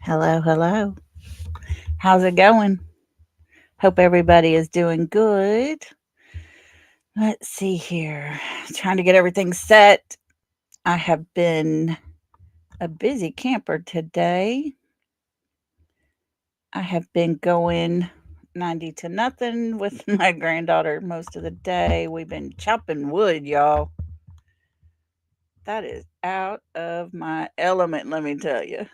Hello, hello. How's it going? Hope everybody is doing good. Let's see here. Trying to get everything set. I have been a busy camper today. I have been going 90 to nothing with my granddaughter most of the day. We've been chopping wood, y'all. That is out of my element, let me tell you.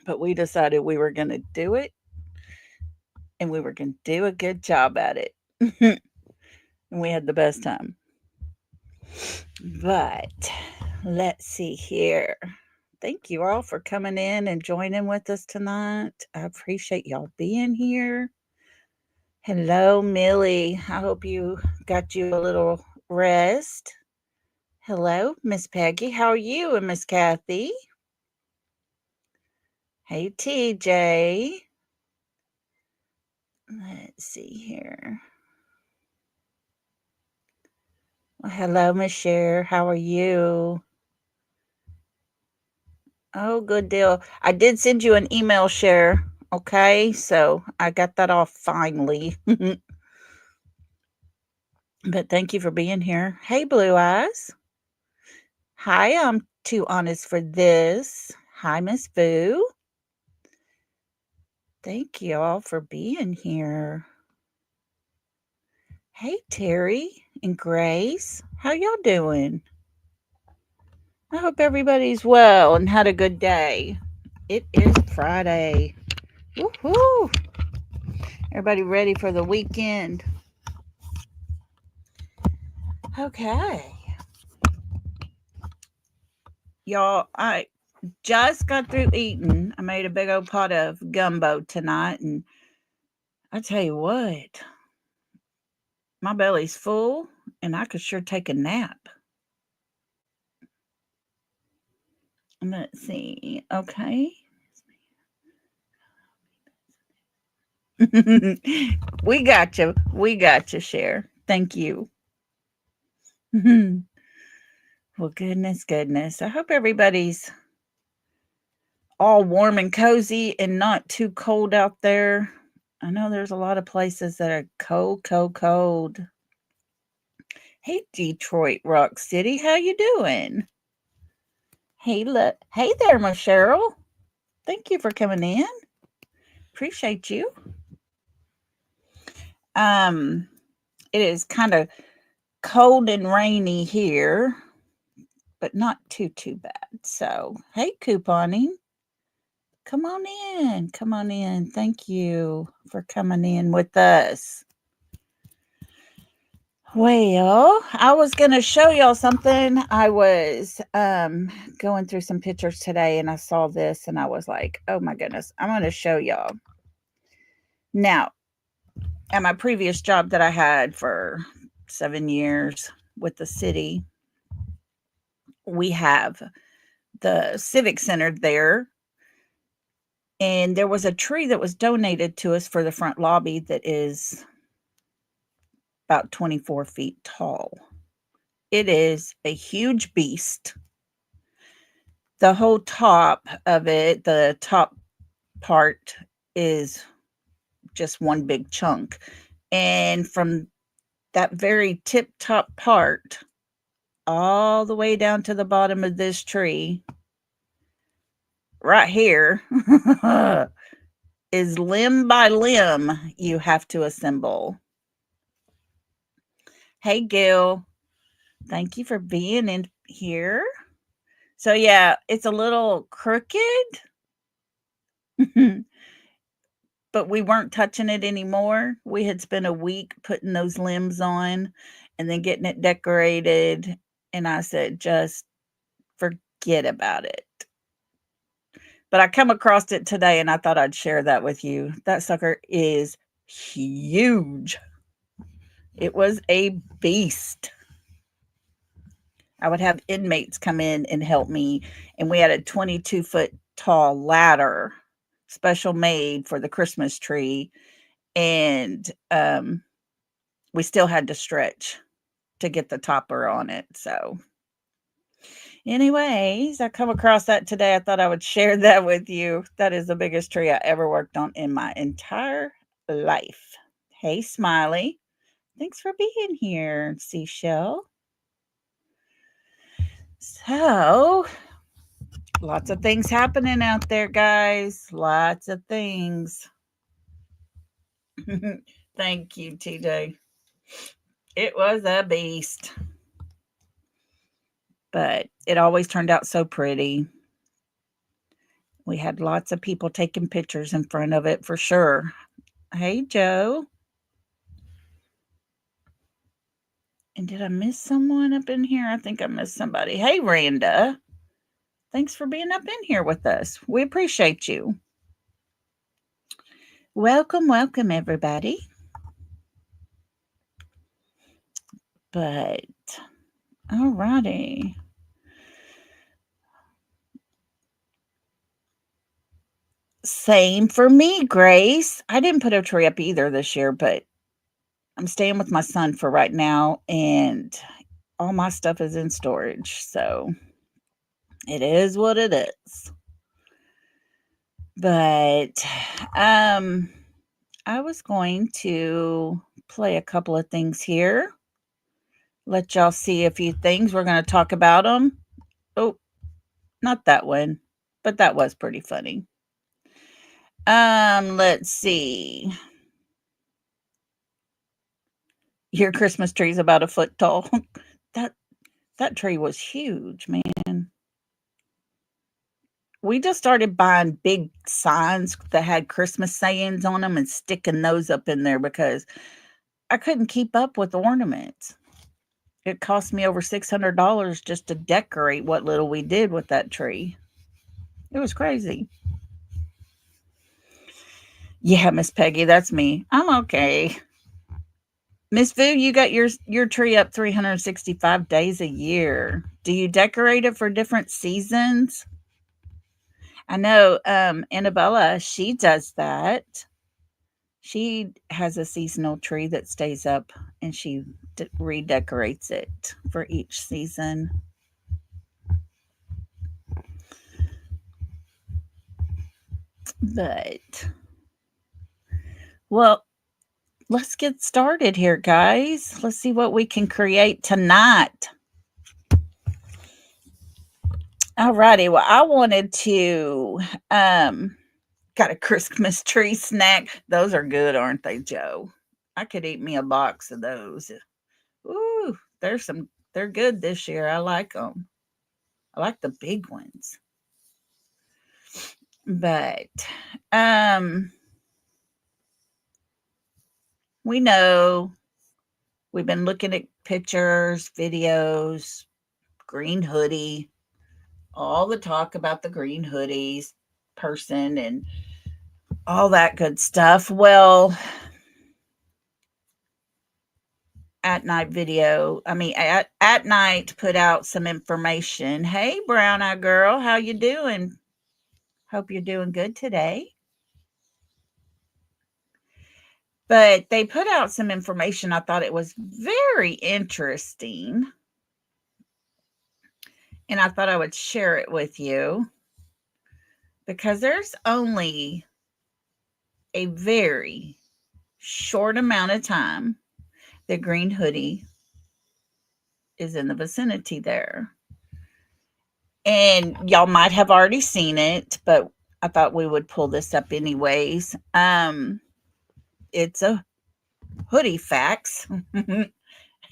But we decided we were going to do it and we were going to do a good job at it. And we had the best time. But let's see here. Thank you all for coming in and joining with us tonight. I appreciate y'all being here. Hello, Millie. I hope you got you a little rest. Hello, Miss Peggy. How are you and Miss Kathy? Hey, TJ. Let's see here. Well, hello, Miss Cher. How are you? Oh, good deal. I did send you an email, Share. Okay, so I got that off finally. But thank you for being here. Hey, Blue Eyes. Hi, I'm too honest for this. Hi, Miss Boo. Thank you all for being here. Hey, Terry and Grace. How y'all doing? I hope everybody's well and had a good day. It is Friday. Woohoo! Everybody ready for the weekend? Okay. Y'all, I just got through eating. I made a big old pot of gumbo tonight, and I tell you what, my belly's full, and I could sure take a nap. Let's see. Okay. We got you. We got you, Cher. Thank you. Well, goodness, goodness. I hope everybody's all warm and cozy and not too cold out there. I know there's a lot of places that are cold, cold, cold. Hey, Detroit Rock City, how you doing? Hey there, Miss Cheryl. Thank you for coming in. Appreciate you. Um, it is kind of cold and rainy here, but not too bad. So, hey, couponing, come on in. Come on in. Thank you for coming in with us. Well, I was going to show y'all something. I was going through some pictures today and I saw this and I was like, "Oh my goodness, I'm going to show y'all." Now, at my previous job that I had for 7 years with the city, we have the civic center there, and there was a tree that was donated to us for the front lobby that is about 24 feet tall. It is a huge beast. The whole top of it, the top part is just one big chunk. And from that very tip top part all the way down to the bottom of this tree, right here, is limb by limb you have to assemble. Hey, Gil. Thank you for being in here. So, yeah, it's a little crooked, but we weren't touching it anymore. We had spent a week putting those limbs on and then getting it decorated. And I said, just forget about it. But I come across it today and I thought I'd share that with you. That sucker is huge. It was a beast. I would have inmates come in and help me, and we had a 22-foot tall ladder, special made for the Christmas tree, and we still had to stretch to get the topper on it. So, Anyways, I come across that today. I thought I would share that with you. That is the biggest tree I ever worked on in my entire life. Hey, Smiley. Thanks for being here, Seashell. So, lots of things happening out there, guys. Lots of things. Thank you, TJ. It was a beast. But it always turned out so pretty. We had lots of people taking pictures in front of it for sure. Hey, Joe. And did I miss someone up in here? I think I missed somebody. Hey, Randa. Thanks for being up in here with us. We appreciate you. Welcome, welcome, everybody. But, alrighty. Same for me, Grace. I didn't put a tree up either this year, but I'm staying with my son for right now, and all my stuff is in storage. So it is what it is. But I was going to play a couple of things here. Let y'all see a few things. We're going to talk about them. Oh, not that one, but that was pretty funny. Let's see. Your Christmas tree is about a foot tall. that tree was huge, man. We just started buying big signs that had Christmas sayings on them and sticking those up in there because I couldn't keep up with the ornaments. It cost me over $600 just to decorate what little we did with that tree. It was crazy. Yeah, Miss Peggy, that's me. I'm okay. Miss Vu, you got your tree up 365 days a year. Do you decorate it for different seasons? I know Annabella, she does that. She has a seasonal tree that stays up and she redecorates it for each season. But, well, let's get started here, guys. Let's see what we can create tonight. Alrighty, well, I wanted to got a Christmas tree snack. Those are good, aren't they, Joe? I could eat me a box of those. Ooh, they're good this year. I like them. I like the big ones. But we know we've been looking at pictures, videos, green hoodie, all the talk about the green hoodies person and all that good stuff. Well, at night put out some information. Hey, brown eye girl, how you doing? Hope you're doing good today. But they put out some information. I thought it was very interesting. And I thought I would share it with you because there's only a very short amount of time that green hoodie is in the vicinity there. And y'all might have already seen it, but I thought we would pull this up anyways. It's a hoodie fax. And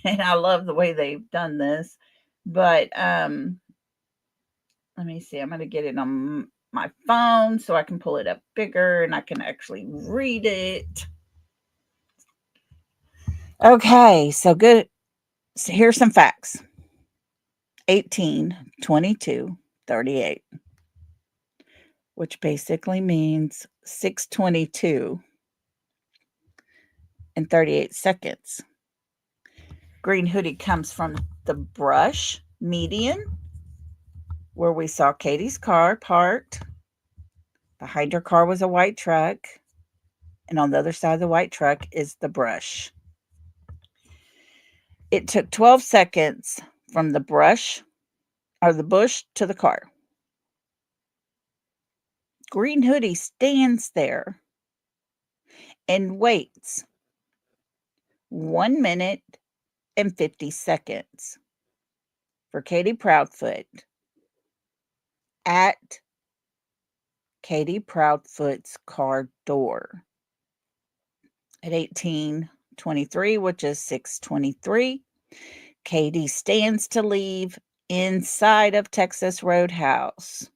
I love the way they've done this. But let me see. I'm going to get it on my phone so I can pull it up bigger and I can actually read it. Okay, so good. So here's some facts. 18, 22, 38, which basically means 6:22 and 38 seconds. Green hoodie comes from the brush median, where we saw Katie's car parked. Behind her car was a white truck, and on the other side of the white truck is the brush. It took 12 seconds from the brush, or the bush to the car. Green hoodie stands there and waits 1 minute and 50 seconds for Katie Proudfoot at Katie Proudfoot's car door at 18:23, which is 6:23. Katie stands to leave inside of Texas Roadhouse.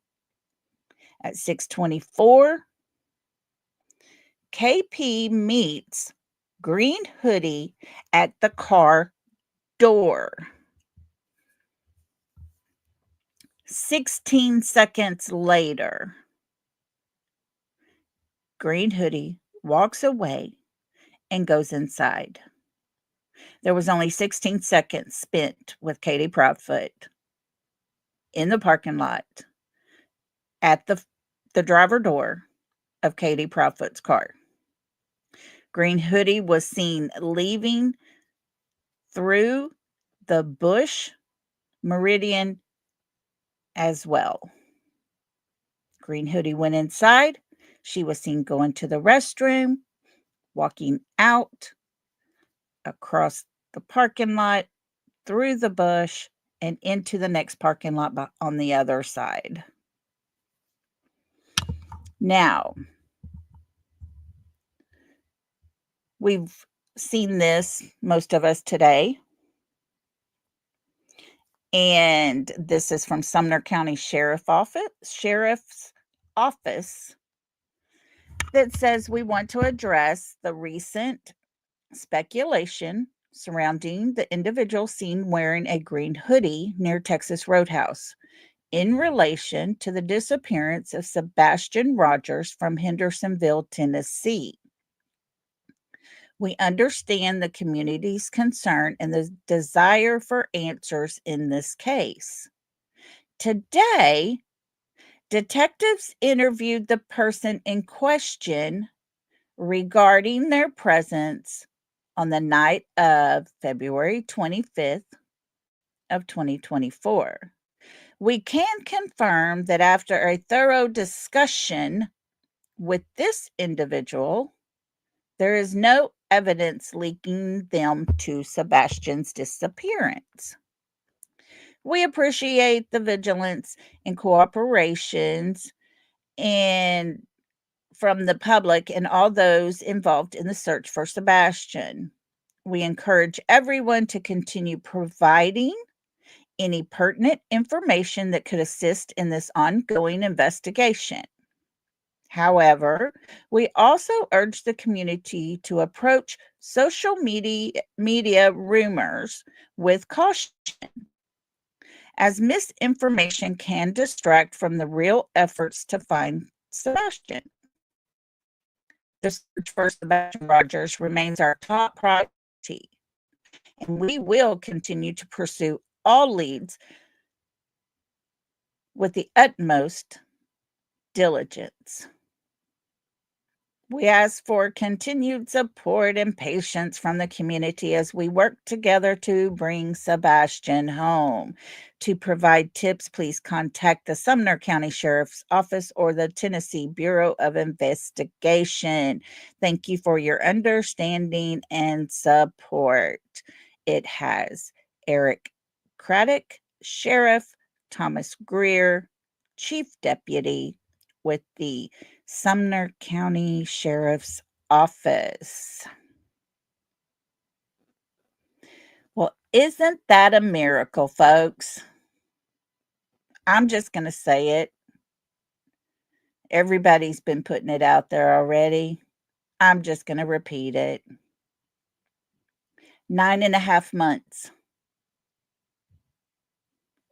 At 6:24, KP meets Green Hoodie at the car door. 16 seconds later, Green Hoodie walks away and goes inside. There was only 16 seconds spent with Katie Proudfoot in the parking lot at the driver door of Katie Proudfoot's car. Green Hoodie was seen leaving through the Bush Meridian as well. Green Hoodie went inside. She was seen going to the restroom, walking out across the parking lot, through the bush, and into the next parking lot on the other side. Now, we've seen this, most of us today, and this is from Sumner County Sheriff's Office that says we want to address the recent speculation surrounding the individual seen wearing a green hoodie near Texas Roadhouse in relation to the disappearance of Sebastian Rogers from Hendersonville, Tennessee. We understand the community's concern and the desire for answers in this case. Today, detectives interviewed the person in question regarding their presence on the night of February 25th of 2024. We can confirm that after a thorough discussion with this individual, there is no evidence linking them to Sebastian's disappearance. We appreciate the vigilance and cooperations and from the public and all those involved in the search for Sebastian. We encourage everyone to continue providing any pertinent information that could assist in this ongoing investigation. However, we also urge the community to approach social media rumors with caution, as misinformation can distract from the real efforts to find Sebastian. The search for Sebastian Rogers remains our top priority, and we will continue to pursue all leads with the utmost diligence. We ask for continued support and patience from the community as we work together to bring Sebastian home. To provide tips, please contact the Sumner County Sheriff's Office or the Tennessee Bureau of Investigation. Thank you for your understanding and support. It has Eric Craddock, Sheriff, Thomas Greer, Chief Deputy with the Sumner County Sheriff's Office. Well, isn't that a miracle, folks? I'm just going to say it. Everybody's been putting it out there already. I'm just going to repeat it. 9.5 months.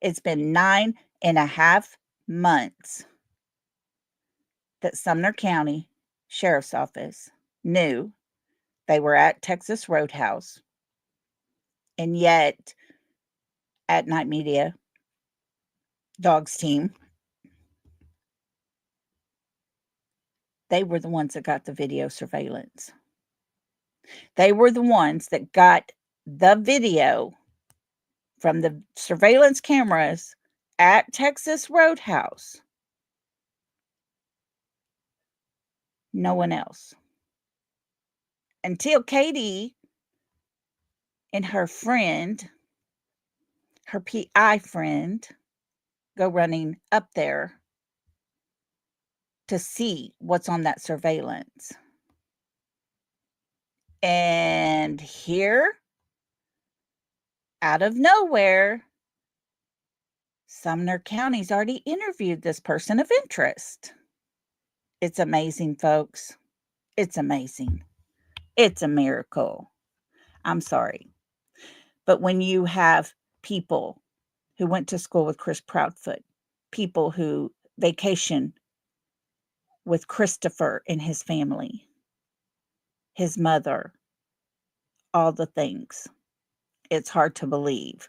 It's been 9.5 months that Sumner County Sheriff's Office knew they were at Texas Roadhouse, and yet at Night Media Dogs team, they were the ones that got the video surveillance. They were the ones that got the video from the surveillance cameras at Texas Roadhouse. No one else. Until Katie and her friend, her PI friend, go running up there to see what's on that surveillance. And here, out of nowhere, Sumner County's already interviewed this person of interest. It's amazing, folks. It's amazing. It's a miracle. I'm sorry. But when you have people who went to school with Chris Proudfoot, people who vacation with Christopher and his family, his mother, all the things, it's hard to believe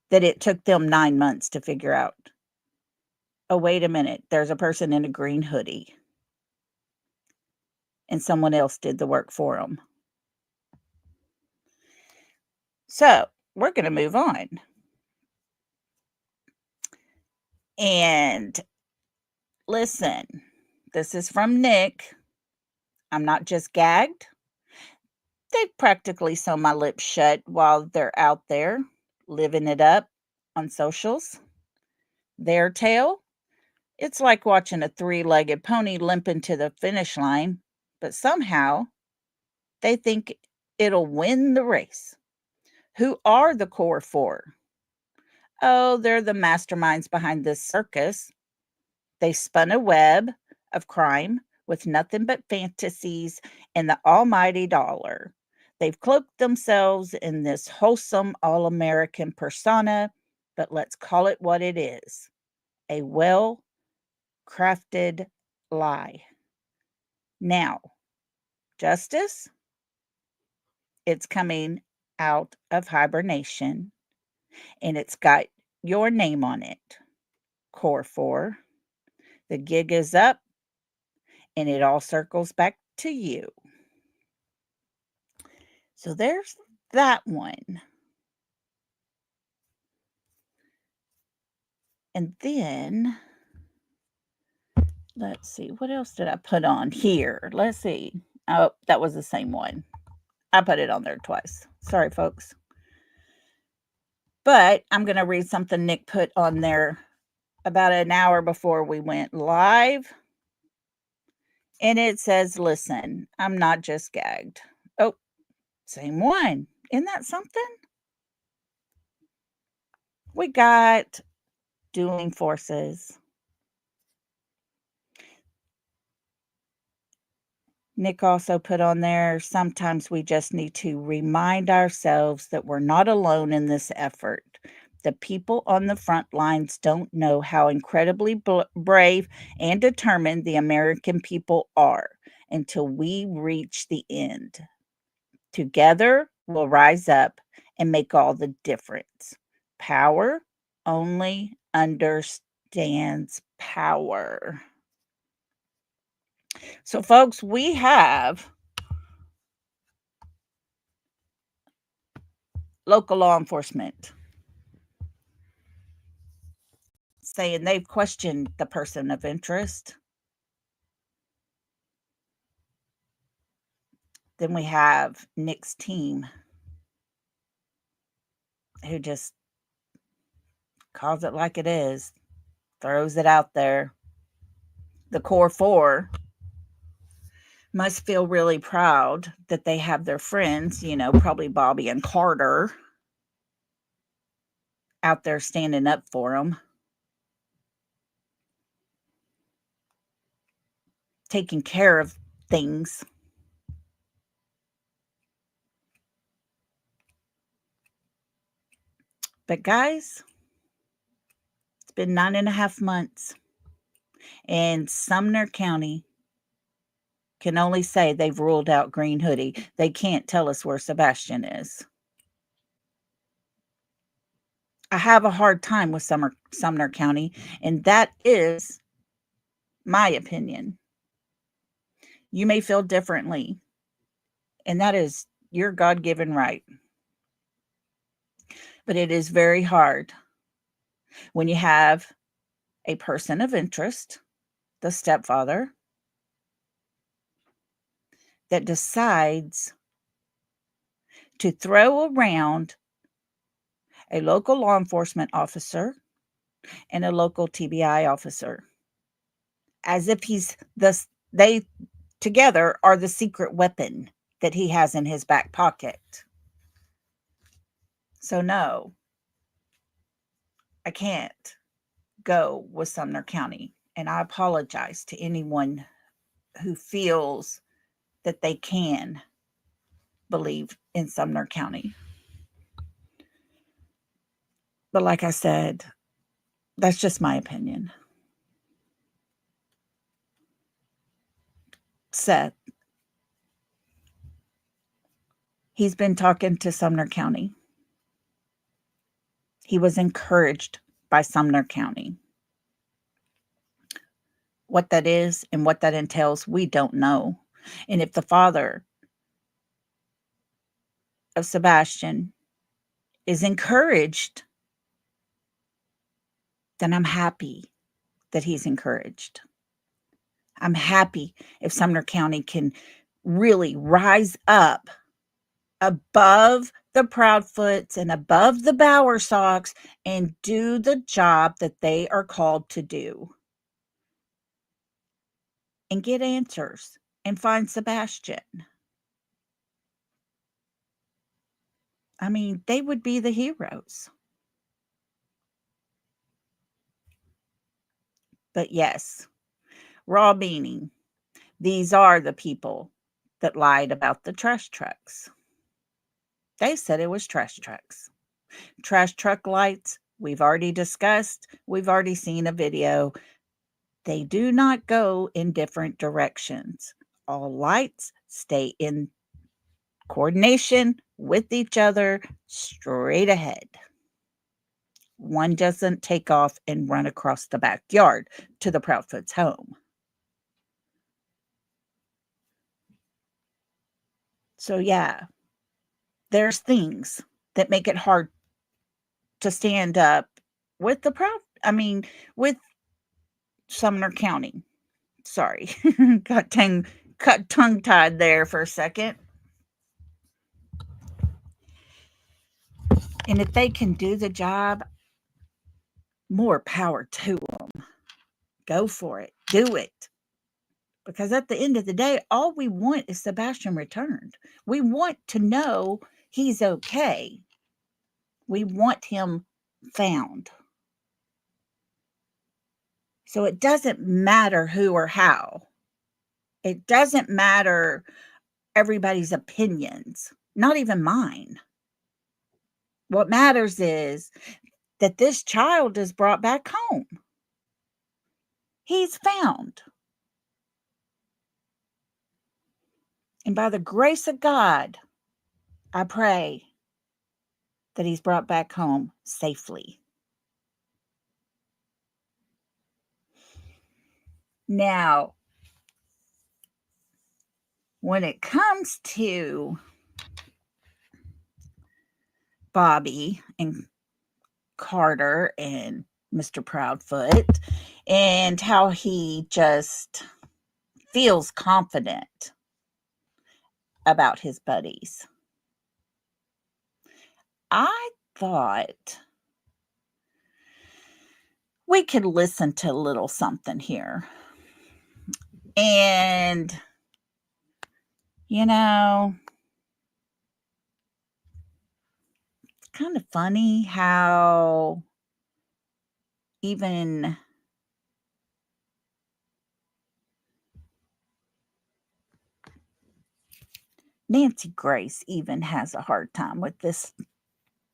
that it took them 9 months to figure out, oh, wait a minute, there's a person in a green hoodie and someone else did the work for them. So we're going to move on. And listen, this is from Nick. I'm not just gagged. They practically sew my lips shut while they're out there living it up on socials. Their tale, it's like watching a three-legged pony limping to the finish line, but somehow they think it'll win the race. Who are the core four? Oh, they're the masterminds behind this circus. They spun a web of crime with nothing but fantasies and the almighty dollar. They've cloaked themselves in this wholesome all-American persona, but let's call it what it is, a well-crafted lie. Now, justice, it's coming out of hibernation, and it's got your name on it, Core 4. The gig is up, and it all circles back to you. So there's that one. And then, let's see, what else did I put on here? Let's see. Oh, that was the same one. I put it on there twice. Sorry, folks. But I'm going to read something Nick put on there about an hour before we went live. And it says, listen, I'm not just gagged. Oh, same one. Isn't that something? We got dueling forces. Nick also put on there, sometimes we just need to remind ourselves that we're not alone in this effort. The people on the front lines don't know how incredibly brave and determined the American people are until we reach the end. Together, we'll rise up and make all the difference. Power only understands power. So, folks, we have local law enforcement saying they've questioned the person of interest. Then we have Nick's team who just calls it like it is, throws it out there. The core four must feel really proud that they have their friends, probably Bobby and Carter, out there standing up for them, taking care of things. But guys, it's been 9.5 months, and Sumner County can only say they've ruled out Green Hoodie. They can't tell us where Sebastian is. I have a hard time with Sumner County, and that is my opinion. You may feel differently, and that is your God-given right. But it is very hard when you have a person of interest, the stepfather, that decides to throw around a local law enforcement officer and a local TBI officer as if they together are the secret weapon that he has in his back pocket. So no, I can't go with Sumner County. And I apologize to anyone who feels that they can believe in Sumner County. But like I said, that's just my opinion. Seth, he's been talking to Sumner County. He was encouraged by Sumner County. What that is and what that entails, we don't know. And if the father of Sebastian is encouraged, then I'm happy that he's encouraged. I'm happy if Sumner County can really rise up above the Proudfoots and above the Bowersocks and do the job that they are called to do. And get answers and find Sebastian. I mean, they would be the heroes. But yes, raw meaning, these are the people that lied about the trash trucks. They said it was trash trucks. Trash truck lights, we've already discussed. We've already seen a video. They do not go in different directions. All lights stay in coordination with each other straight ahead. One doesn't take off and run across the backyard to the Proudfoots' home. So yeah, there's things that make it hard to stand up with with Sumner County. Sorry, got tongue-tied there for a second. And if they can do the job, more power to them. Go for it. Do it. Because at the end of the day, all we want is Sebastian returned. We want to know he's okay. We want him found. So it doesn't matter who or how. It doesn't matter everybody's opinions, not even mine. What matters is that this child is brought back home. He's found. And by the grace of God, I pray that he's brought back home safely. Now, when it comes to Bobby and Carter and Mr. Proudfoot and how he just feels confident about his buddies, I thought we could listen to a little something here. And, you know, it's kind of funny how even Nancy Grace even has a hard time with this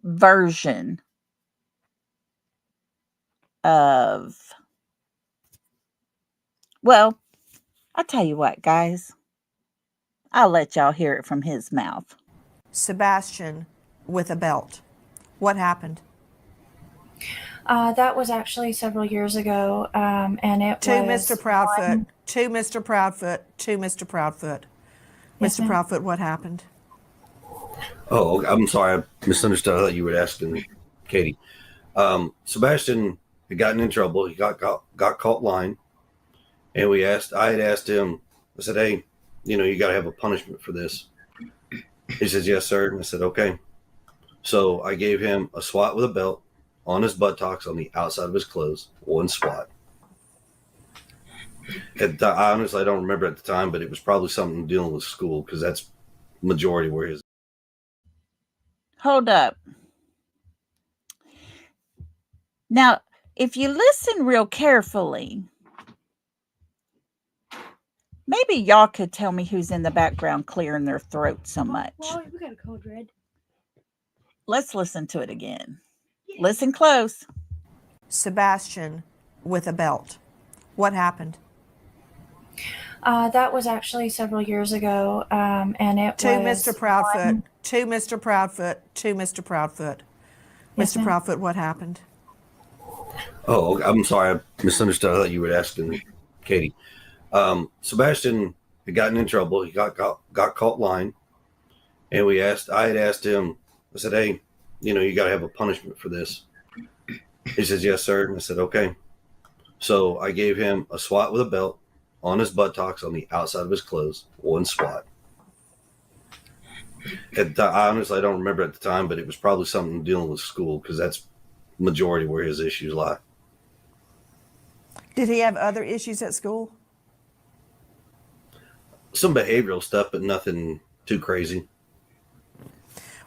version of, well, I'll tell you what, guys. I'll let y'all hear it from his mouth. Sebastian with a belt. What happened? That was actually several years ago, and it To was Mr. Proudfoot. To Mr. Proudfoot. To Mr. Proudfoot. Yes, Mr. ma'am. Proudfoot, what happened? Oh, I'm sorry. I misunderstood. I thought you were asking Katie. Sebastian had gotten in trouble. He got caught lying, and I had asked him. I said, "Hey, you got to have a punishment for this." He says, "Yes, sir." And I said, "Okay." So I gave him a swat with a belt on his buttocks on the outside of his clothes. One swat. Honestly, I don't remember at the time, but it was probably something dealing with school because that's majority where his. Hold up. Now, if you listen real carefully, maybe y'all could tell me who's in the background clearing their throat so much. Well, we got a code red. Let's listen to it again. Listen close. Sebastian with a belt. What happened? That was actually several years ago, and it To was Mr. Proudfoot. To Mr. Proudfoot. To Mr. Proudfoot. Yes, Mr. ma'am. Proudfoot, what happened? Oh, I'm sorry. I misunderstood. I thought you were asking Katie. Sebastian had gotten in trouble. He got caught lying, and I had asked him. I said, "Hey, you got to have a punishment for this." He says, "Yes, sir." And I said, "Okay." So I gave him a swat with a belt on his buttocks on the outside of his clothes. One swat. Honestly, I don't remember at the time, but it was probably something dealing with school because that's majority where his issues lie. Did he have other issues at school? Some behavioral stuff, but nothing too crazy.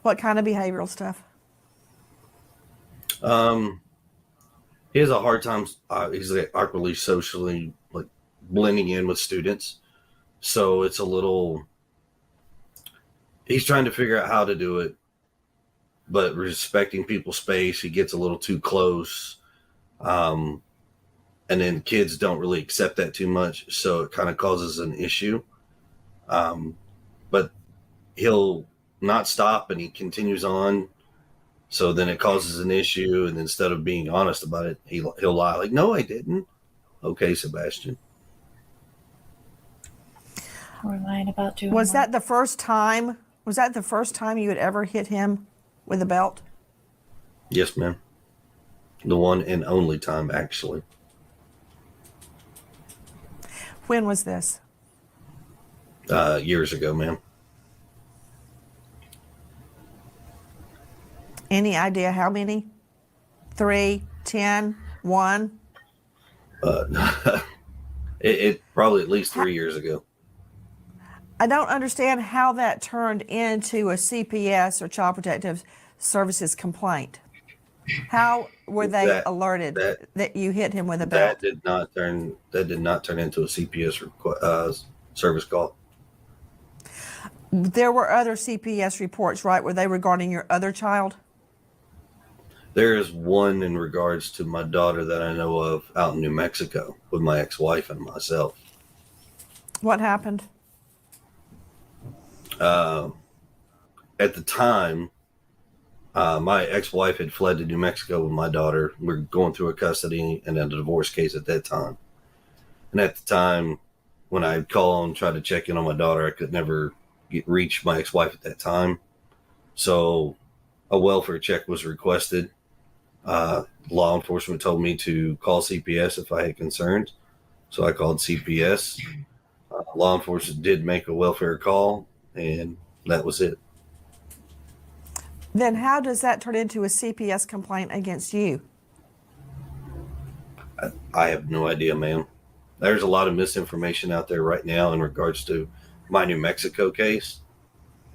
What kind of behavioral stuff? He has a hard time. He's like awkwardly socially like blending in with students, so it's a little. He's trying to figure out how to do it, but respecting people's space. He gets a little too close, and then kids don't really accept that too much, so it kind of causes an issue. But he'll not stop, and he continues on. So then it causes an issue, and instead of being honest about it, he'll lie like, "No, I didn't." Okay, Sebastian. We're lying about doing Was what? that the first time? Was that the first time you had ever hit him with a belt? Yes, ma'am. The one and only time, actually. When was this? Years ago, ma'am. Any idea how many? 3, 10, 1? It probably at least 3 years ago. I don't understand how that turned into a CPS or Child Protective Services complaint. How were they alerted that you hit him with a belt? That did not turn into a CPS service call. There were other CPS reports, right? Were they regarding your other child? There is one in regards to my daughter that I know of out in New Mexico with my ex-wife and myself. What happened? At the time, my ex-wife had fled to New Mexico with my daughter. We were going through a custody and a divorce case at that time. And at the time, when I'd call and try to check in on my daughter, I could never reach my ex-wife at that time. So a welfare check was requested. Law enforcement told me to call CPS if I had concerns. So I called CPS. Law enforcement did make a welfare call, and that was it. Then how does that turn into a CPS complaint against you? I have no idea, ma'am. There's a lot of misinformation out there right now in regards to my New Mexico case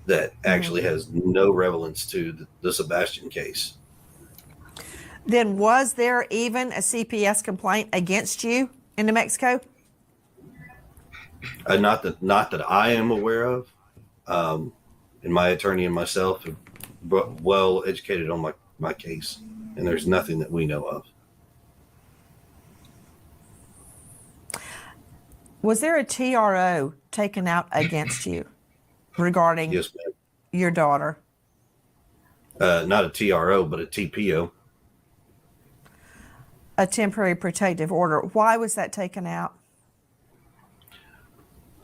that actually has no relevance to the Sebastian case. Then was there even a CPS complaint against you in New Mexico? Not that I am aware of. And my attorney and myself are well educated on my case, and there's nothing that we know of. Was there a TRO taken out against you regarding Yes, ma'am. your daughter? Not a TRO, but a TPO. A temporary protective order. Why was that taken out?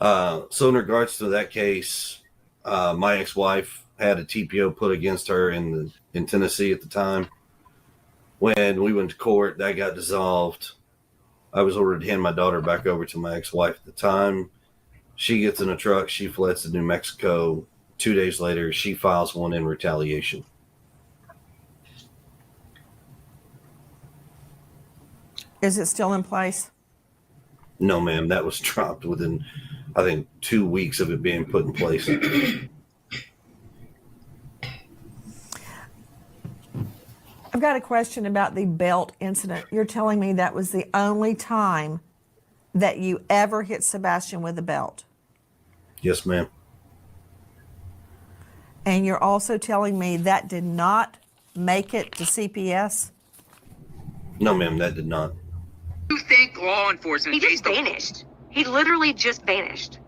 So in regards to that case, my ex-wife had a TPO put against her in Tennessee at the time. When we went to court, that got dissolved. I was ordered to hand my daughter back over to my ex-wife at the time. She gets in a truck. She fleds to New Mexico. 2 days later, she files one in retaliation. Is it still in place? No, ma'am. That was dropped within, I think, 2 weeks of it being put in place. I've got a question about the belt incident. You're telling me that was the only time that you ever hit Sebastian with a belt? Yes, ma'am. And you're also telling me that did not make it to CPS? No, ma'am, that did not. You think law enforcement? He just vanished. He literally just vanished.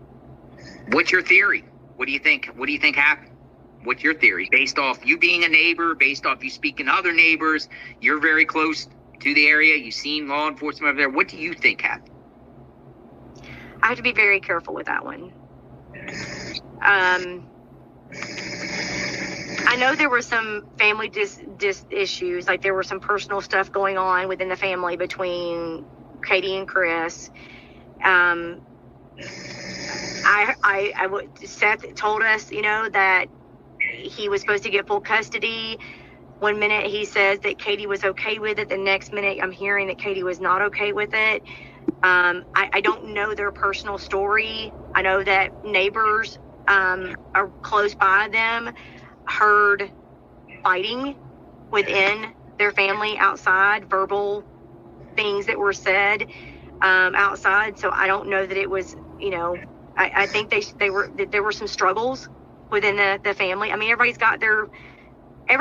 What's your theory? What do you think? What do you think happened? What's your theory? Based off you being a neighbor, based off you speaking to other neighbors, you're very close to the area, you've seen law enforcement over there. What do you think happened? I have to be very careful with that one. I know there were some family issues, like there were some personal stuff going on within the family between Katie and Chris. Seth told us, that he was supposed to get full custody. One minute he says that Katie was okay with it. The next minute I'm hearing that Katie was not okay with it. I don't know their personal story. I know that neighbors are close by them heard fighting within their family outside, verbal things that were said outside. So I don't know that it was, I think there were some struggles within the family. I mean, every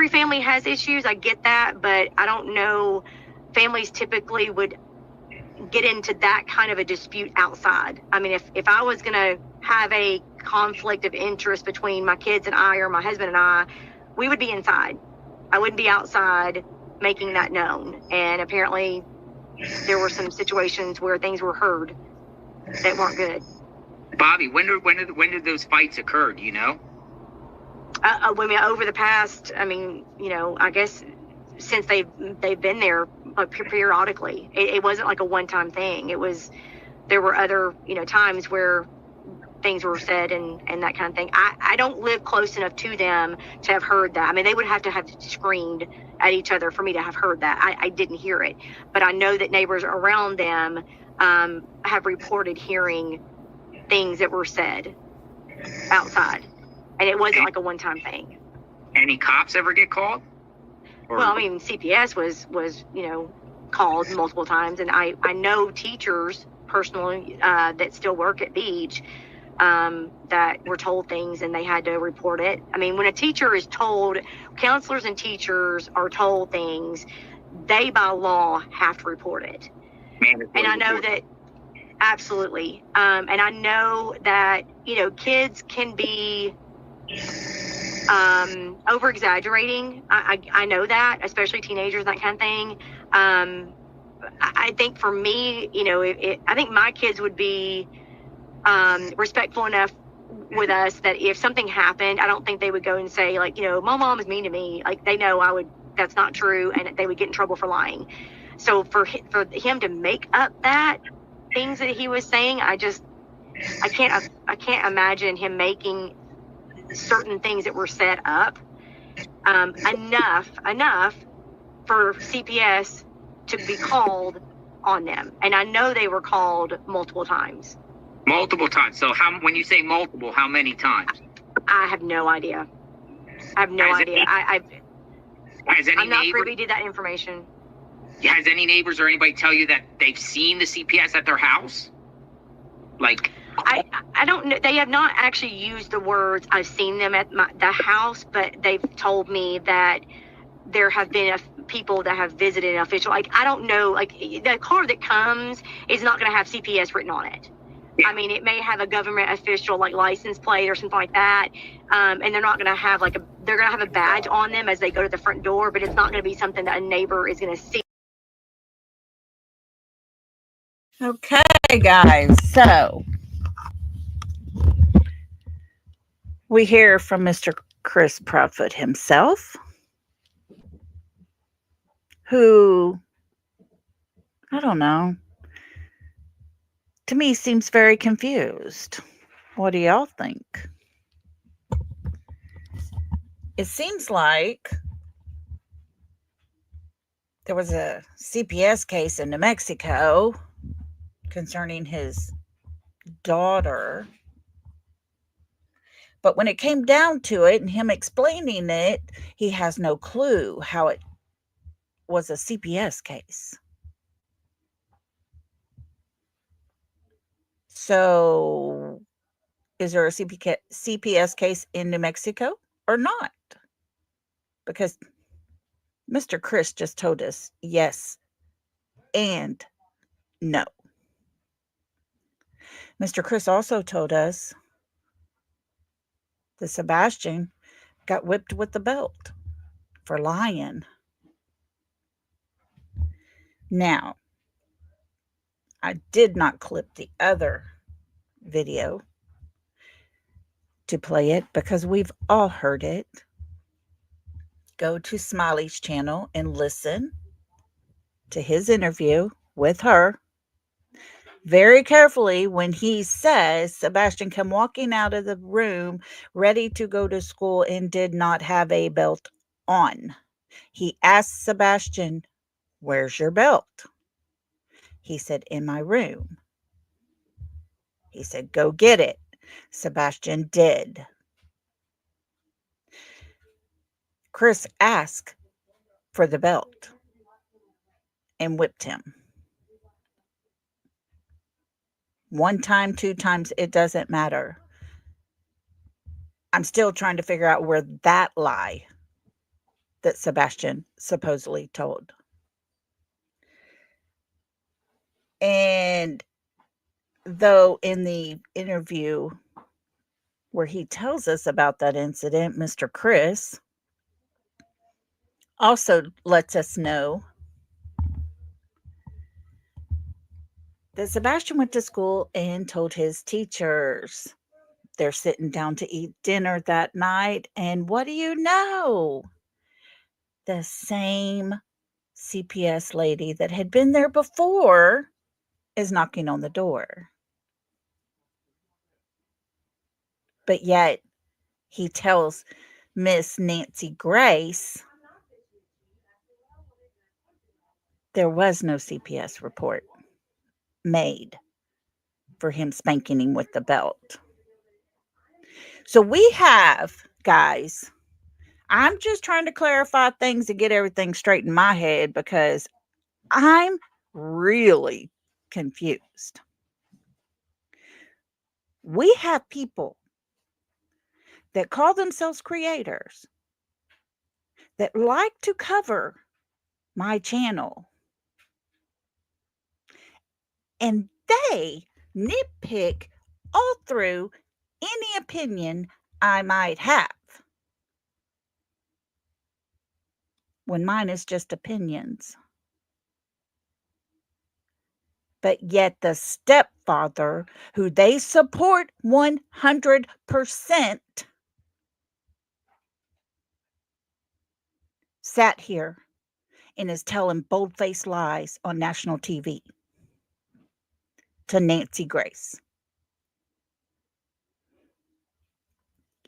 family has issues. I get that, but I don't know. Families typically would get into that kind of a dispute outside. I mean, if I was going to have a conflict of interest between my kids and I, or my husband and I, we would be inside. I wouldn't be outside making that known. And apparently there were some situations where things were heard that weren't good. Bobby, when did those fights occur? Do you know? Over the past, I guess since they've been there periodically. It wasn't like a one-time thing. There were other, times where things were said and that kind of thing. I don't live close enough to them to have heard that. I mean, they would have to have screamed at each other for me to have heard that. I didn't hear it, but I know that neighbors around them have reported hearing things that were said outside, and it wasn't like a one-time thing. Any cops ever get called? Well, I mean, CPS was called multiple times, and I know teachers personally that still work at Beach that were told things and they had to report it. I mean, when a teacher is told, counselors and teachers are told things, they by law have to report it. And I know that, absolutely. And I know that, kids can be over exaggerating. I know that, especially teenagers, that kind of thing. I think for me, I think my kids would be respectful enough with us that if something happened, I don't think they would go and say, like, my mom is mean to me. Like, they know that's not true, and they would get in trouble for lying. So for him to make up that things that he was saying, I can't imagine him making certain things that were set up enough for CPS to be called on them. And I know they were called multiple times. Multiple times. So when you say multiple, how many times? I have no idea. I'm not privy to that information. Has any neighbors or anybody tell you that they've seen the CPS at their house? Like, I don't know. They have not actually used the words "I've seen them at the house," but they've told me that there have been people that have visited an official. Like, I don't know. Like, the car that comes is not going to have CPS written on it. Yeah. I mean, it may have a government official, like, license plate or something like that, and they're not going to have they're going to have a badge on them as they go to the front door, but it's not going to be something that a neighbor is going to see. Okay, guys, so we hear from Mr. Chris Proudfoot himself, who, I don't know, to me seems very confused. What do y'all think? It seems like there was a CPS case in New Mexico concerning his daughter. But when it came down to it and him explaining it, he has no clue how it was a CPS case. So, is there a CPS case in New Mexico or not? Because Mr. Chris just told us yes and no. Mr. Chris also told us that Sebastian got whipped with the belt for lying. Now, I did not clip the other video to play it because we've all heard it. Go to Smiley's channel and listen to his interview with her very carefully when he says Sebastian came walking out of the room ready to go to school and did not have a belt on. He asked Sebastian, "Where's your belt?" He said, "In my room." He said, "Go get it." Sebastian did. Chris asked for the belt and whipped him. One time, two times, it doesn't matter. I'm still trying to figure out where that lie that Sebastian supposedly told. And though in the interview where he tells us about that incident, Mr. Chris also lets us know that Sebastian went to school and told his teachers they're sitting down to eat dinner that night. And what do you know? The same CPS lady that had been there before is knocking on the door. But yet he tells Miss Nancy Grace there was no CPS report made for him spanking him with the belt. So we have, guys, I'm just trying to clarify things and get everything straight in my head because I'm really confused. We have people that call themselves creators that like to cover my channel, and they nitpick all through any opinion I might have when mine is just opinions. But yet the stepfather, who they support 100%, sat here and is telling bold-faced lies on national TV to Nancy Grace.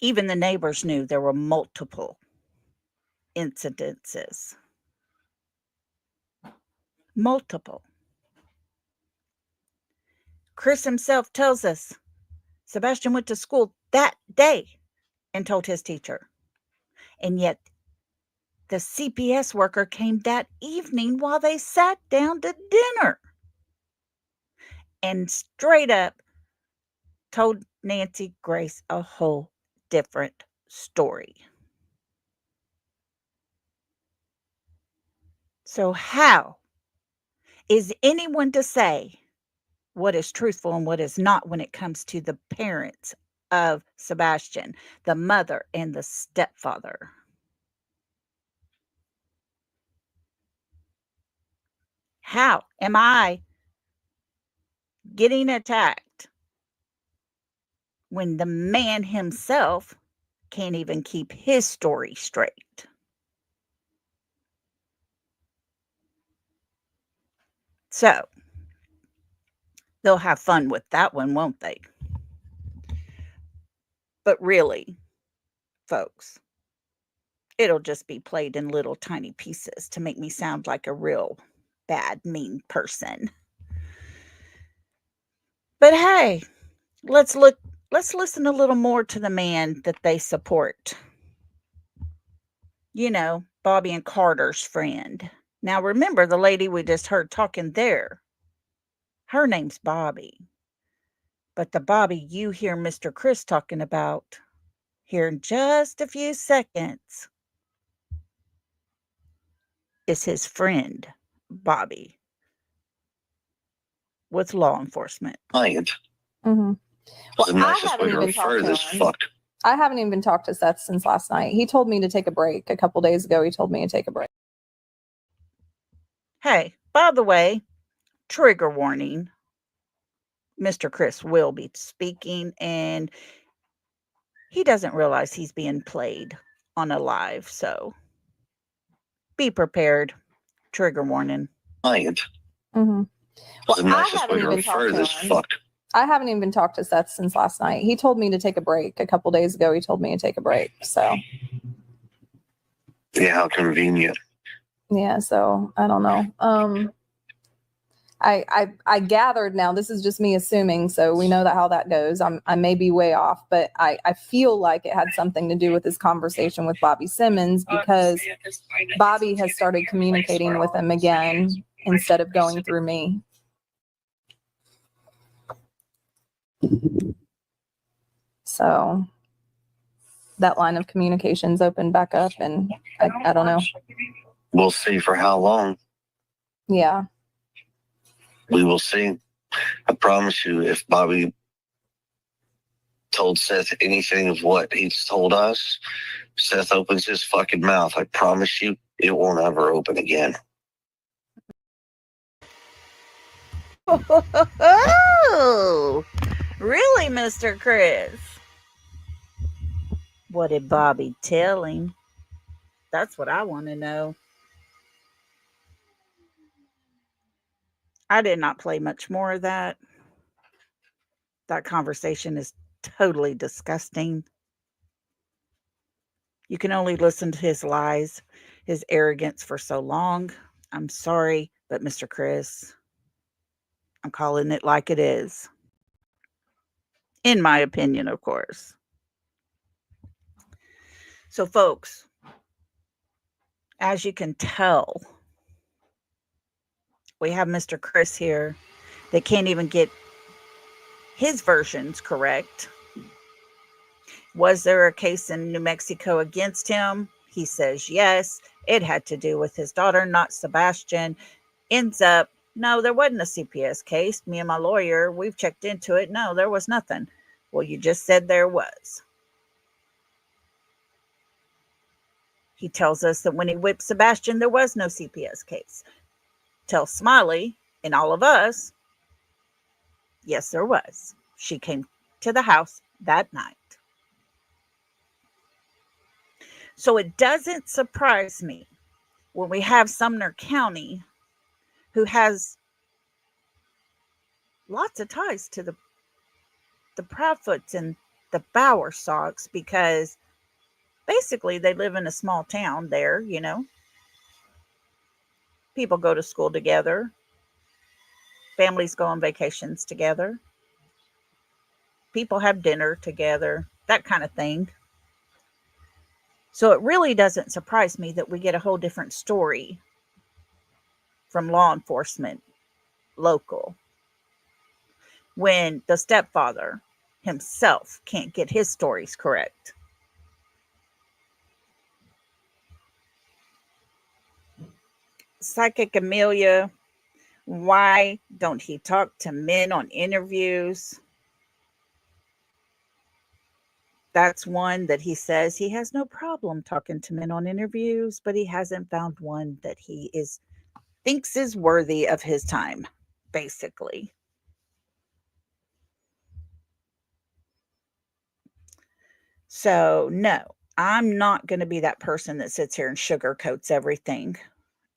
Even the neighbors knew there were multiple incidences. Multiple. Chris himself tells us Sebastian went to school that day and told his teacher. And yet the CPS worker came that evening while they sat down to dinner and straight up told Nancy Grace a whole different story. So how is anyone to say what is truthful and what is not when it comes to the parents of Sebastian, the mother and the stepfather? How am I getting attacked when the man himself can't even keep his story straight? So they'll have fun with that one, won't they? But really, folks, it'll just be played in little tiny pieces to make me sound like a real bad, mean person. But hey, let's listen a little more to the man that they support. You know, Bobby and Carter's friend. Now remember the lady we just heard talking there. Her name's Bobby. But the Bobby you hear Mr. Chris talking about here in just a few seconds is his friend, Bobby, with law enforcement. Client. Mm-hmm. Well, the nicest way to refer to this fucked. I haven't even talked to Seth since last night. He told me to take a break a couple days ago. He told me to take a break. Hey, by the way, trigger warning. Mr. Chris will be speaking, and he doesn't realize he's being played on a live, so be prepared. Trigger warning. Client. Mm-hmm. Well, the nicest way to refer to this fucked. I haven't even talked to Seth since last night. He told me to take a break a couple days ago. He told me to take a break. So yeah, how convenient. Yeah, so I don't know. I gathered now. This is just me assuming, so we know that how that goes. I may be way off, but I feel like it had something to do with his conversation with Bobby Simmons because Bobby has started communicating with him again instead of going through me. So that line of communication's opened back up, and I don't know. We'll see for how long. Yeah. We will see. I promise you, if Bobby told Seth anything of what he's told us, Seth opens his fucking mouth. I promise you, it won't ever open again. Oh, really, Mr. Chris? What did Bobby tell him? That's what I want to know. I did not play much more of that. That conversation is totally disgusting. You can only listen to his lies, his arrogance for so long. I'm sorry, but Mr. Chris, I'm calling it like it is. In my opinion, of course. So, folks, as you can tell, we have Mr. Chris here that can't even get his versions correct. Was there a case in New Mexico against him? He says yes. It had to do with his daughter, not Sebastian. Ends up, no, there wasn't a CPS case. Me and my lawyer, we've checked into it. No, there was nothing. Well, you just said there was. He tells us that when he whipped Sebastian, there was no CPS case. Tells Smiley and all of us, yes, there was. She came to the house that night. So it doesn't surprise me when we have Sumner County, who has lots of ties to the Proudfoots and the Bowersocks, because basically they live in a small town there, you know. People go to school together. Families go on vacations together. People have dinner together, that kind of thing. So it really doesn't surprise me that we get a whole different story from law enforcement, local, when the stepfather himself can't get his stories correct. Psychic Amelia, why don't he talk to men on interviews? That's one that he says he has no problem talking to men on interviews, but he hasn't found one that he thinks is worthy of his time, basically. So, no, I'm not going to be that person that sits here and sugarcoats everything.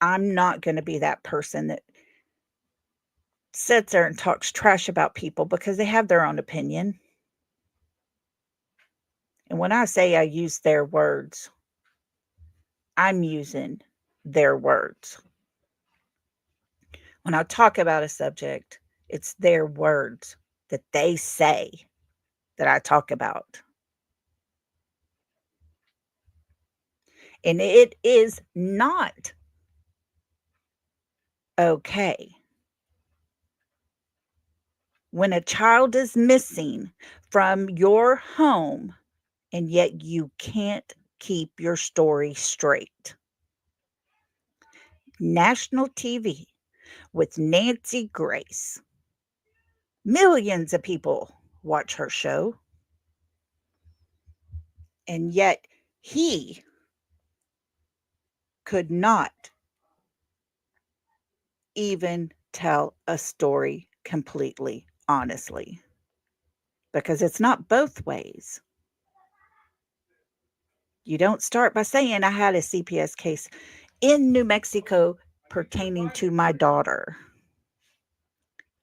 I'm not going to be that person that sits there and talks trash about people because they have their own opinion. And when I say I use their words, I'm using their words. When I talk about a subject, it's their words that they say that I talk about. And it is not okay when a child is missing from your home and yet you can't keep your story straight. National TV with Nancy Grace. Millions of people watch her show. And yet he could not even tell a story completely honestly, because it's not both ways. You don't start by saying, I had a CPS case in New Mexico pertaining to my daughter,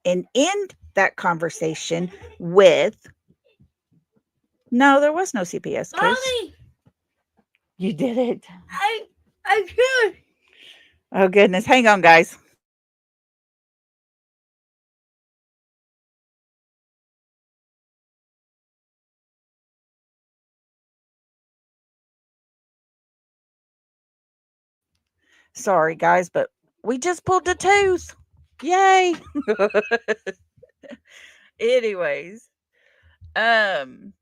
and end that conversation with, no, there was no CPS case. Mommy, You did it. I could. Oh, goodness. Hang on, guys. Sorry, guys, but we just pulled a tooth. Yay. Anyways, um,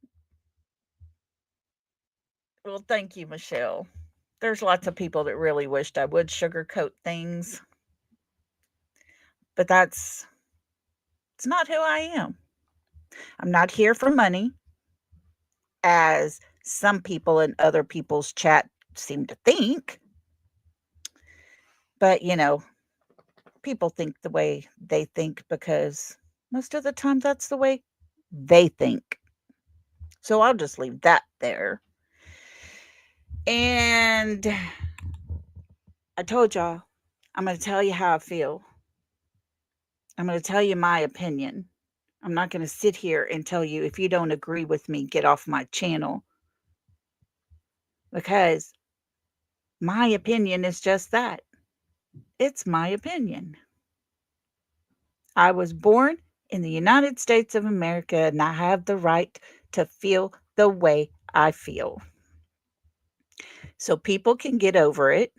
well, thank you, Michelle. There's lots of people that really wished I would sugarcoat things, but it's not who I am. I'm not here for money, as some people in other people's chat seem to think. But, people think the way they think because most of the time that's the way they think. So I'll just leave that there. And I told y'all, I'm going to tell you how I feel. I'm going to tell you my opinion. I'm not going to sit here and tell you, if you don't agree with me, get off my channel. Because my opinion is just that. It's my opinion. I was born in the United States of America, and I have the right to feel the way I feel. So people can get over it.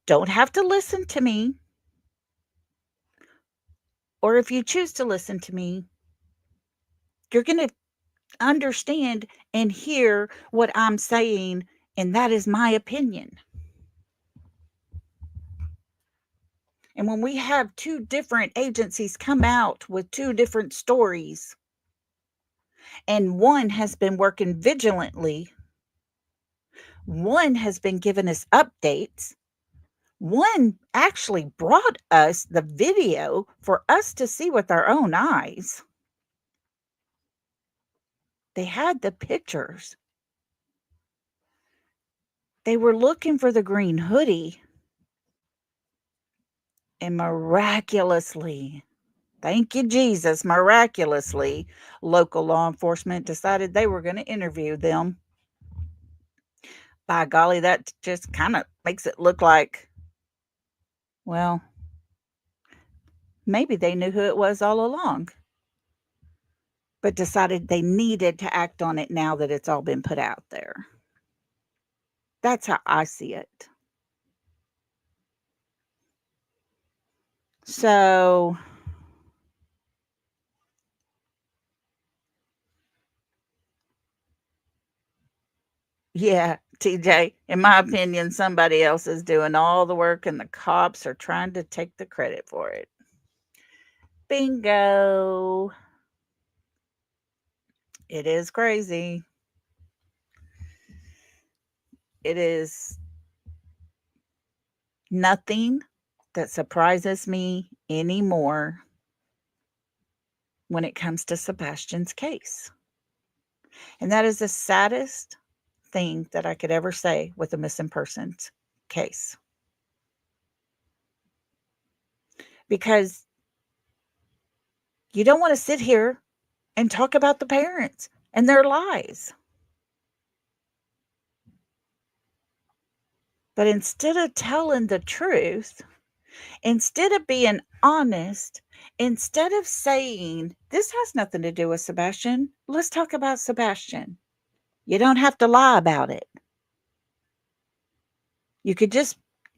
Don't have to listen to me. Or if you choose to listen to me, you're going to understand and hear what I'm saying, and that is my opinion. And when we have two different agencies come out with two different stories, and one has been working vigilantly, one has been giving us updates, one actually brought us the video for us to see with our own eyes. They had the pictures. They were looking for the green hoodie. And miraculously, thank you, Jesus, miraculously, local law enforcement decided they were going to interview them. By golly, that just kind of makes it look like, well, maybe they knew who it was all along, but decided they needed to act on it now that it's all been put out there. That's how I see it. So, yeah, TJ, in my opinion, somebody else is doing all the work and the cops are trying to take the credit for it. Bingo. It is crazy. It is nothing that surprises me anymore when it comes to Sebastian's case. And that is the saddest thing that I could ever say with a missing persons case. because you don't want to sit here and talk about the parents and their lies. But instead of telling the truth, instead of being honest, instead of saying, this has nothing to do with Sebastian, let's talk about Sebastian. You don't have to lie about it. You could just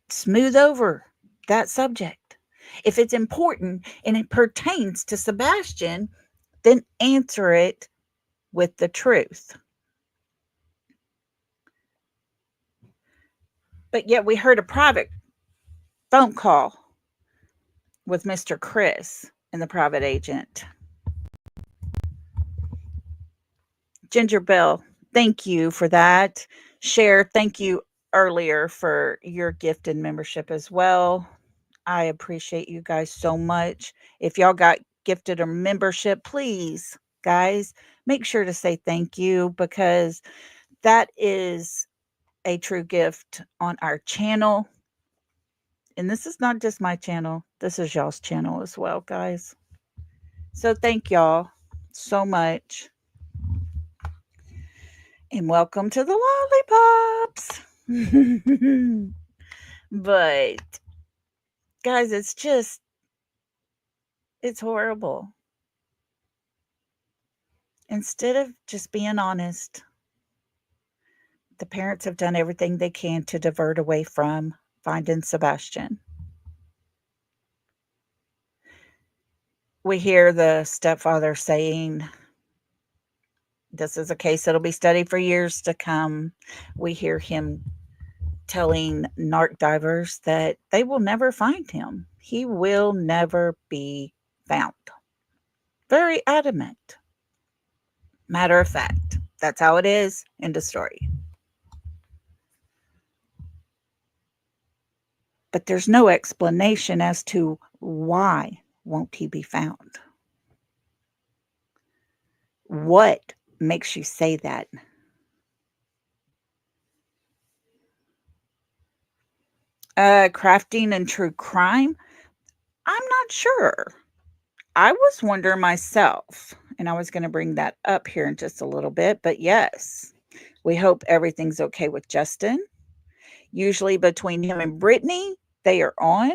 smooth over that subject. If it's important and it pertains to Sebastian, then answer it with the truth. But yet we heard a private phone call with Mr. Chris and the private agent. Ginger Bell, thank you for that. Cher, thank you earlier for your gift and membership as well. I appreciate you guys so much. If y'all got gifted a membership, please, guys, make sure to say thank you, because that is a true gift on our channel. And this is not just my channel. This is y'all's channel as well, guys. So thank y'all so much. And welcome to the lollipops. But guys, it's horrible. Instead of just being honest, the parents have done everything they can to divert away from finding Sebastian. We hear the stepfather saying, this is a case that'll be studied for years to come. We hear him telling narc divers that they will never find him. He will never be found. Very adamant. Matter of fact, that's how it is. End of story. But there's no explanation as to why won't he be found. What makes you say that? Crafting and true crime? I'm not sure. I was wondering myself, and I was going to bring that up here in just a little bit, but yes, we hope everything's okay with Justin. Usually between him and Brittany, they are on,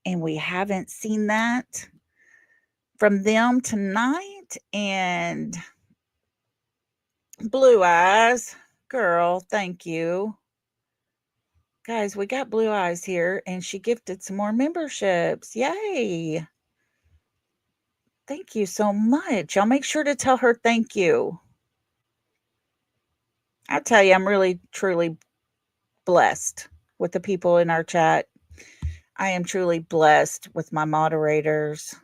and we haven't seen that from them tonight. And Blue Eyes, girl, thank you. Guys, we got Blue Eyes here, and she gifted some more memberships. Yay. Thank you so much. Y'all make sure to tell her thank you. I tell you, I'm really, truly blessed with the people in our chat. I am truly blessed with my moderators.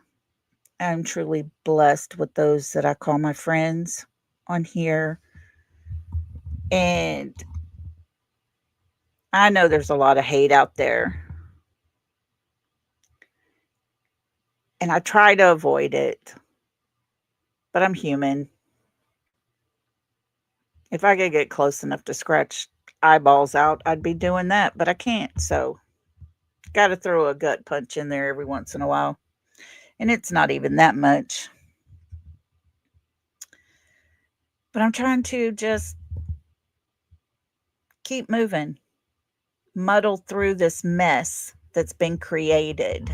I'm truly blessed with those that I call my friends on here. And I know there's a lot of hate out there. And I try to avoid it. But I'm human. If I could get close enough to scratch eyeballs out, I'd be doing that. But I can't. So, got to throw a gut punch in there every once in a while. And it's not even that much. But I'm trying to just keep moving. Muddle through this mess that's been created.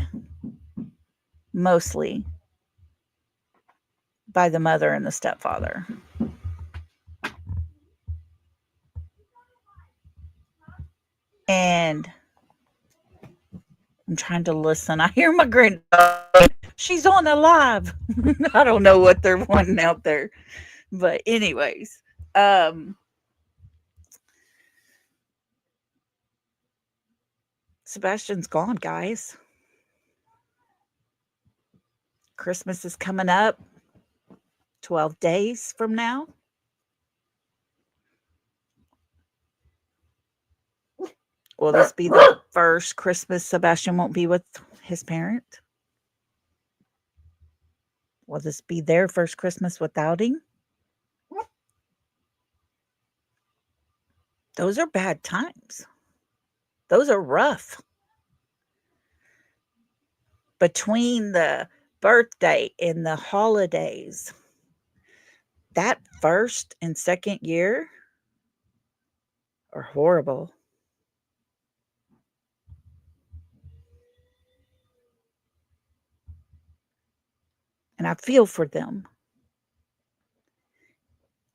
Mostly by the mother and the stepfather. And I'm trying to listen. I hear my granddaughter. She's on the live. I don't know what they're wanting out there. But anyways, Sebastian's gone, guys. Christmas is coming up 12 days from now. Will this be the first Christmas Sebastian won't be with his parent? Will this be their first Christmas without him? Those are bad times. Those are rough. between the birthday and the holidays, that first and second year are horrible. And I feel for them.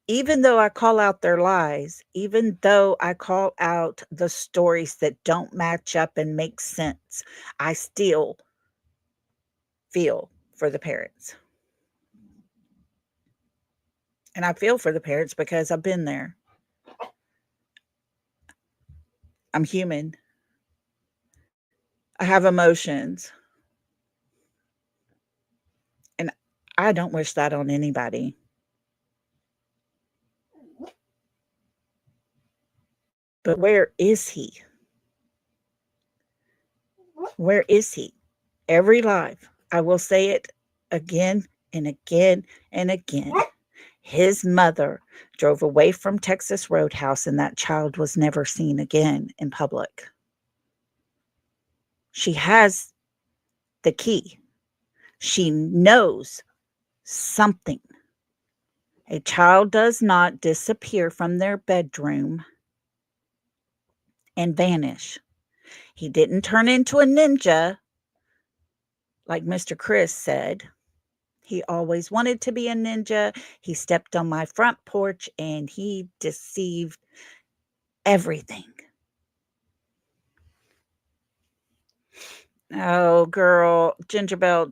Even though I call out their lies, even though I call out the stories that don't match up and make sense, I still feel for the parents. And I feel for the parents because I've been there. I'm human. I have emotions. And I don't wish that on anybody. But where is he? Where is he? Every life, I will say it again and again and again. His mother drove away from Texas Roadhouse, and that child was never seen again in public. She has the key. She knows something. A child does not disappear from their bedroom and vanish. He didn't turn into a ninja, like Mr. Chris said. He always wanted to be a ninja. He stepped on my front porch and he deceived everything. Oh, girl, Gingerbell,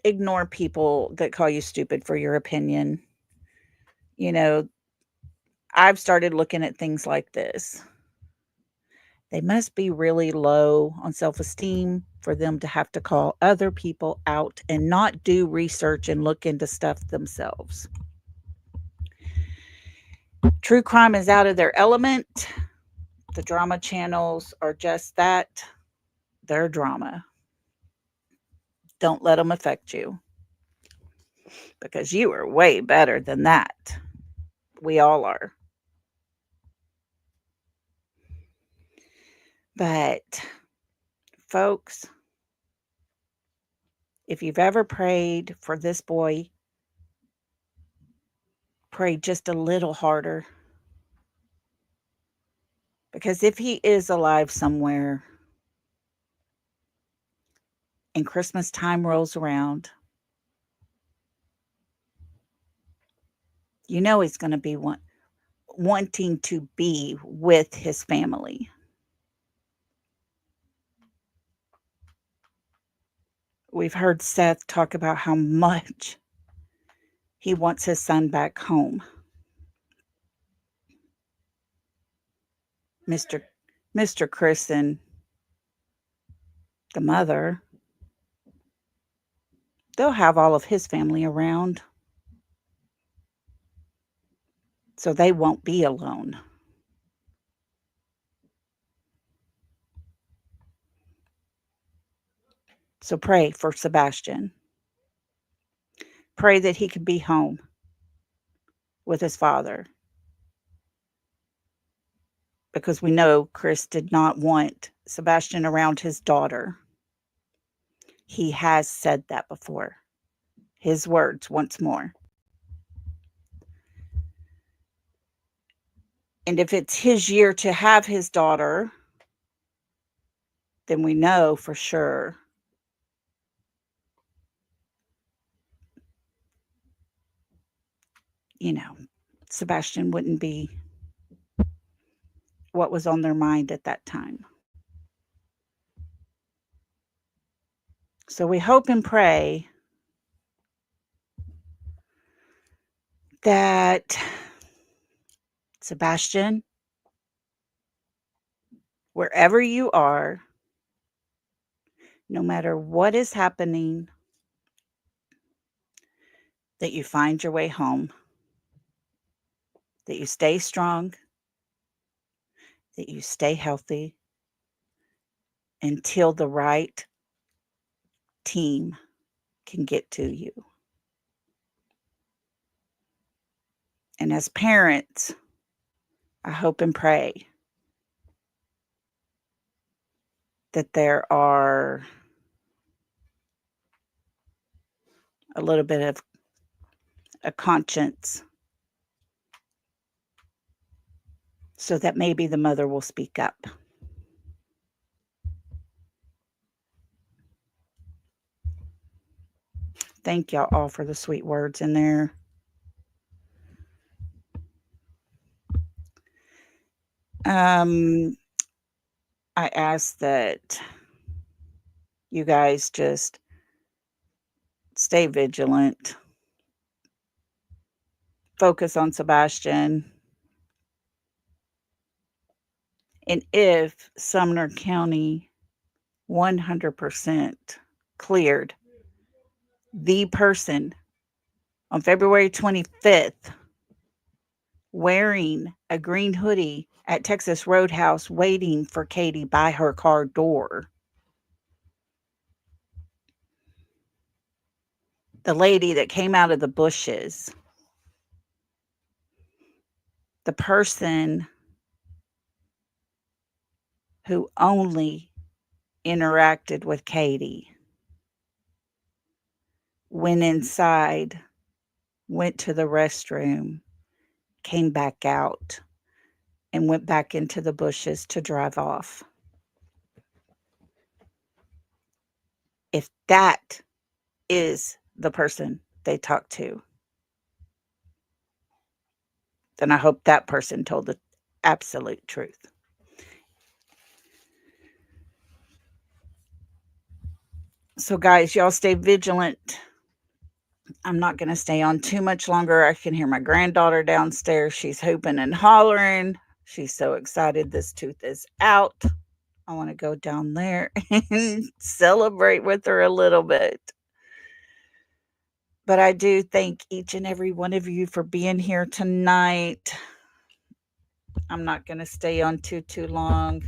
ignore people that call you stupid for your opinion. You know, I've started looking at things like this. They must be really low on self-esteem for them to have to call other people out and not do research and look into stuff themselves. True crime is out of their element. The drama channels are just that. They're drama. Don't let them affect you, because you are way better than that. We all are. But, folks, if you've ever prayed for this boy, pray just a little harder. Because if he is alive somewhere and Christmas time rolls around, you know he's going to be wanting to be with his family. We've heard Seth talk about how much he wants his son back home. Mr. Chris and the mother, they'll have all of his family around, so they won't be alone. So pray for Sebastian. Pray that he could be home with his father. Because we know Chris did not want Sebastian around his daughter. He has said that before. His words once more. And if it's his year to have his daughter, then we know for sure Sebastian wouldn't be what was on their mind at that time. So we hope and pray that Sebastian, wherever you are, no matter what is happening, that you find your way home, that you stay strong, that you stay healthy until the right team can get to you. And as parents, I hope and pray that there are a little bit of a conscience so that maybe the mother will speak up. Thank y'all all for the sweet words in there. I ask that you guys just stay vigilant. Focus on Sebastian. And if Sumner County 100% cleared the person on February 25th wearing a green hoodie at Texas Roadhouse waiting for Katie by her car door, the lady that came out of the bushes, the person who only interacted with Katie, went inside, went to the restroom, came back out, and went back into the bushes to drive off. If that is the person they talked to, then I hope that person told the absolute truth. So, guys, y'all stay vigilant. I'm not going to stay on too much longer. I can hear my granddaughter downstairs. She's hooping and hollering. She's so excited this tooth is out. I want to go down there and celebrate with her a little bit. But I do thank each and every one of you for being here tonight. I'm not going to stay on too long.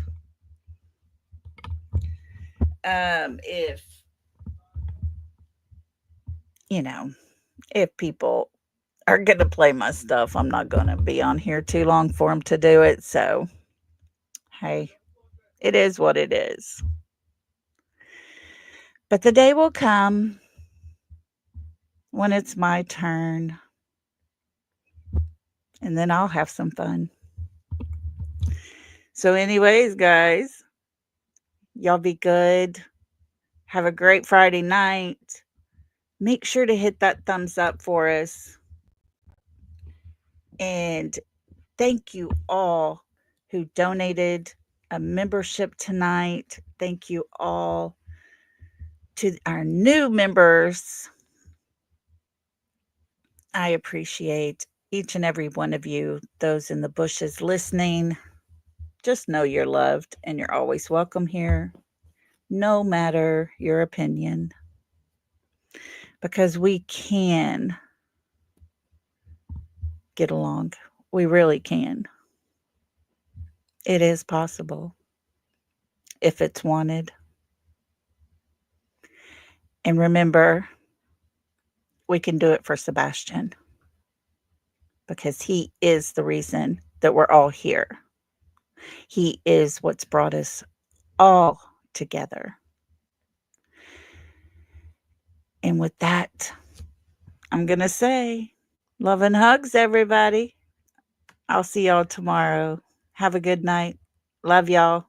If people are going to play my stuff, I'm not going to be on here too long for them to do it. So, hey, it is what it is. But the day will come when it's my turn. And then I'll have some fun. So anyways, guys, y'all be good. Have a great Friday night. Make sure to hit that thumbs up for us. And thank you all who donated a membership tonight. Thank you all to our new members. I appreciate each and every one of you, those in the bushes listening. Just know you're loved and you're always welcome here, no matter your opinion. Because we can get along. We really can. It is possible if it's wanted. And remember, we can do it for Sebastian because he is the reason that we're all here. He is what's brought us all together. And with that, I'm going to say love and hugs, everybody. I'll see y'all tomorrow. Have a good night. Love y'all.